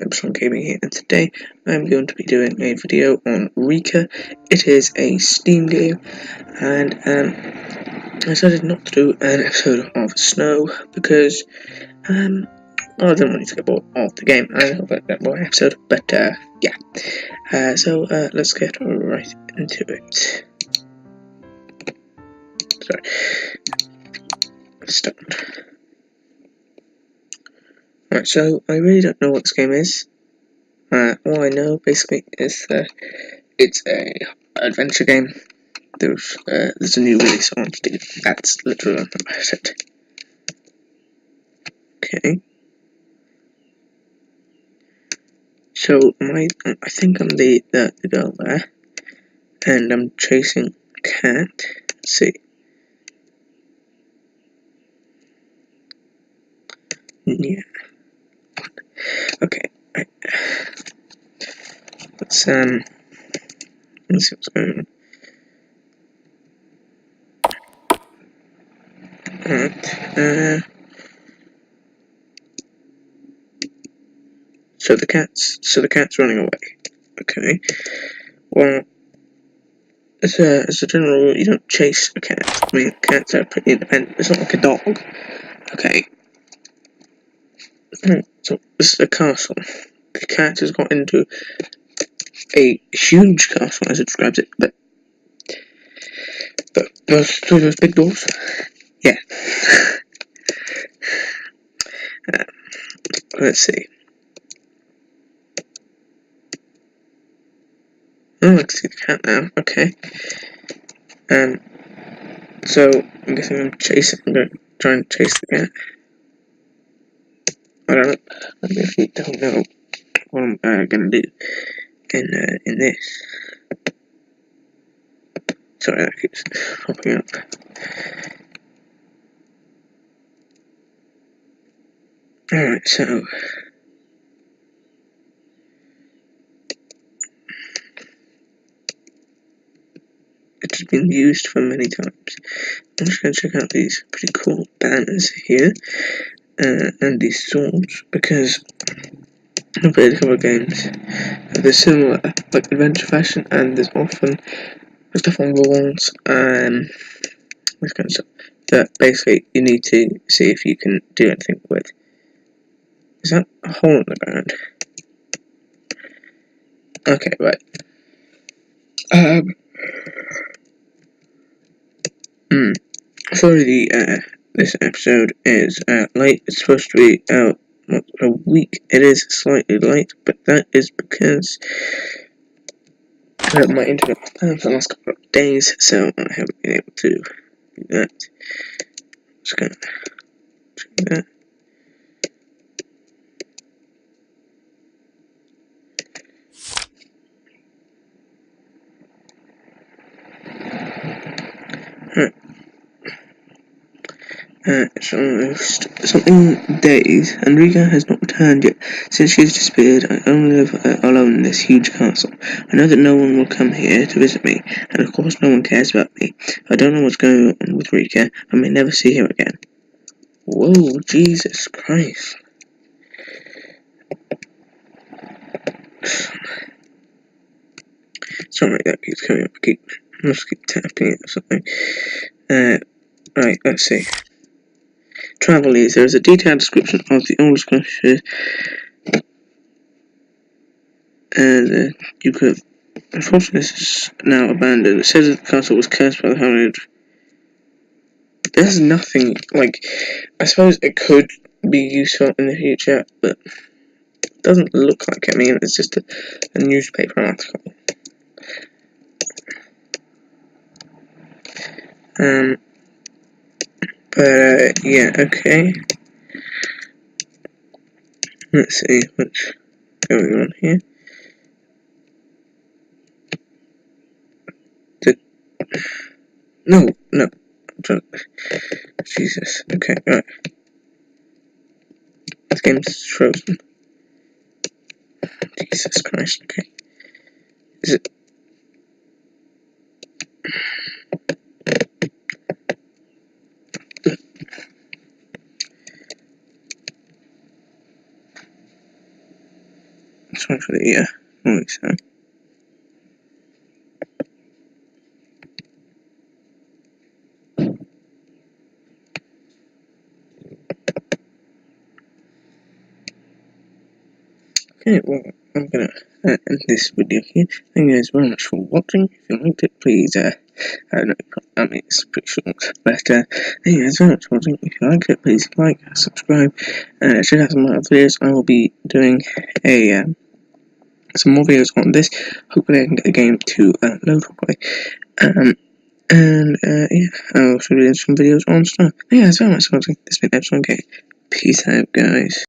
EpsilonGaming here, and today I'm going to be doing a video on R.I.C.A. It is a Steam game, and I decided not to do an episode of Snow because I didn't want to get bored of the game. I hope I get more episode, but yeah. So let's get right into it. Sorry. Start. Right, so I really don't know what this game is. All I know basically is that it's a adventure game. There's a new release on Steam. That's literally what I said. Okay. So I think I'm the girl there, and I'm chasing a cat. Let's see. Yeah. Okay. Right. Let's see what's going on. Alright. So the cat's running away. Okay. Well, as a general rule, you don't chase a cat. I mean, cats are pretty independent. It's not like a dog. Okay. So this is a castle. The cat has got into a huge castle, as it describes it, but through those big doors. Yeah. Let's see. Oh, I can see the cat now. Okay. So I'm guessing I'm going to try and chase the cat. I don't know. Maybe if you don't know what I'm gonna do in this. Sorry, that keeps popping up. Alright, so it's been used for many times. I'm just gonna check out these pretty cool banners here, and these swords, because I've played a couple of games. They're similar, like adventure fashion, and there's often stuff on walls, this kind of stuff. But basically, you need to see if you can do anything with. Is that a hole in the ground? Okay, right. Sorry, this episode is late. It's supposed to be out a week. It is slightly late, but that is because my internet was down for the last couple of days, so I haven't been able to do that. Just gonna check that. Right. It's almost something days, and R.I.C.A has not returned yet. Since she has disappeared, I only live alone in this huge castle. I know that no one will come here to visit me, and of course no one cares about me. I don't know what's going on with R.I.C.A. I may never see her again. Whoa, Jesus Christ. Sorry, that keeps coming up. I must keep tapping it or something. Right, let's see. Travel leads. There is a detailed description of the old structure, and you could. Unfortunately, this is now abandoned. It says that the castle was cursed by the haunted. There's nothing, like, I suppose it could be useful in the future, but it doesn't look like it. I mean, it's just a newspaper article. But yeah, okay. Let's see what's going on here. No. Jesus. Okay, right. This game's frozen. Jesus Christ. Okay. Is it? sorry for the noise. Okay, well, I'm gonna end this video here. Thank you guys very much for watching. If you liked it, please, no, I mean, it's pretty short, but, thank you guys very much for watching. If you liked it, please like, subscribe, check out some other videos. I will be doing some more videos on this. Hopefully I can get the game to, load properly. Yeah, I'll also be doing some videos on stuff. Thank you guys very much for watching. This has been EpsilonGaming. Peace out, guys.